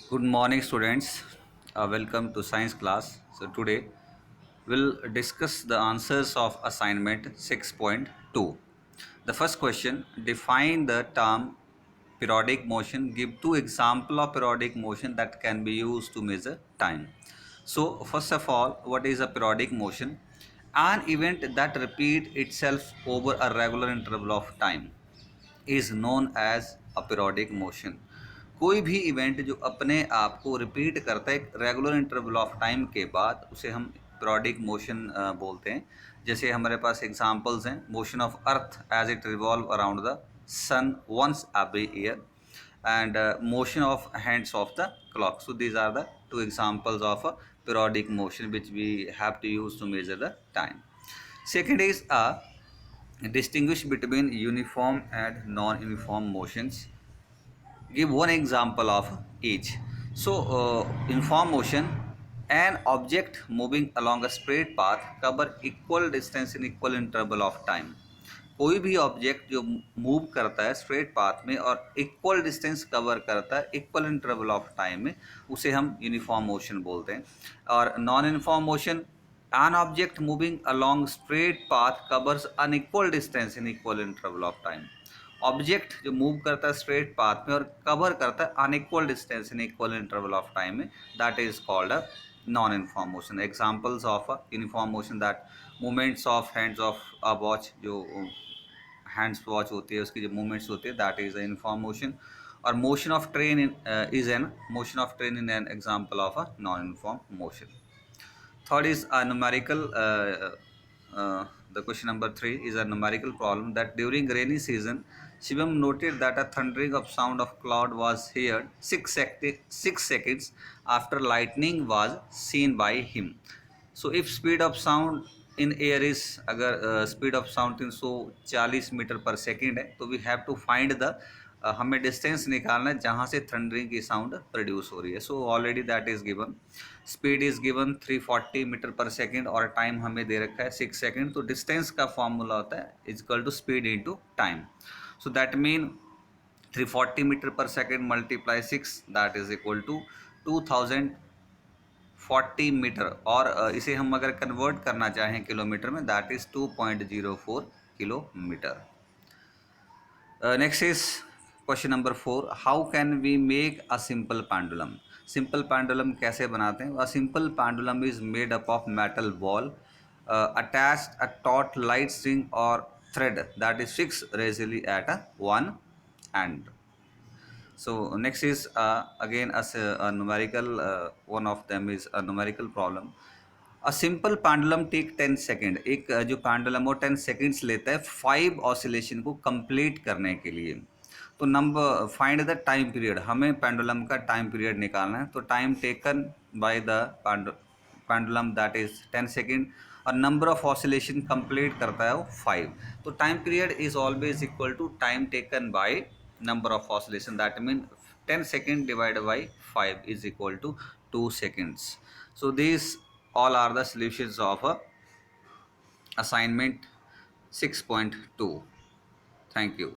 Good morning, students. Welcome to science class. So today we'll discuss the answers of assignment 6.2. The first question: define the term periodic motion. Give two example of periodic motion that can be used to measure time. So first of all, what is a periodic motion? An event that repeat itself over a regular interval of time is known as a periodic motion. कोई भी event जो अपने आप को repeat करता है एक regular interval of time के बाद उसे हम पीरियोडिक मोशन बोलते हैं। जैसे हमारे पास एग्जांपल्स हैं, motion of earth as it revolve around the sun once every year and motion of hands of the clock. So these are the two examples of a periodic motion which we have to use to measure the time. Second is a distinguish between uniform and non-uniform motions. Give one example of each. So uniform motion, an object moving along a straight path cover equal distance in equal interval of time. कोई भी object जो move करता है straight path में और equal distance cover करता है equal interval of time में, उसे हम यूनिफॉर्म मोशन बोलते हैं। और non uniform motion, an object moving along straight path covers unequal distance in equal interval of time. Object जो मूव करता है स्ट्रेट पाथ में और कवर करता है unequal distance in equal interval of time में, that is called a non uniform motion. Examples of a uniform motion, that movements of hands of a watch, जो hands watch होती है उसकी जो मूवमेंट्स होती है that is a uniform motion. और motion of train is an motion of train in an example of a non uniform motion. Third is a numerical. The question number 3 is a numerical problem that during rainy season, Shivam noted that a thundering of sound of cloud was heard 6 seconds after lightning was seen by him. So if speed of sound in air is, अगर speed of sound 340 metre per second है, तो we have to find the हमें distance निकालना है जहाँ से thundering की sound produce हो रही है। So already that is given, speed is given 340 metre per second और टाइम हमें दे रखा है 6 सेकेंड। तो डिस्टेंस का फॉर्मूला होता है is equal to speed into time. So that mean 340 metre per second multiply 6 that is equal to 2040 metre. और इसे हम अगर कन्वर्ट करना चाहें किलोमीटर में, that is 2.04 kilometre. Next is question number 4. How can we make a simple pendulum? Simple pendulum कैसे बनाते हैं? A simple pendulum is made up of metal ball attached a taut light string or thread that is fixed rigidly at one end. So next is again a numerical, one of them is a numerical problem. A simple pendulum take 10 second. एक जो pendulum वो 10 seconds लेता है 5 oscillation को complete करने के लिए। तो number find the time period, हमें पेंडुलम का टाइम पीरियड निकालना है। तो time taken by the pendulum that is 10 second और नंबर ऑफ ऑसिलेशन कंप्लीट करता है वो 5। तो time period is always equal to time taken by number of oscillation, that means 10 second divided by 5 is equal to 2 seconds. So these all are the solutions of a assignment 6.2. Thank you.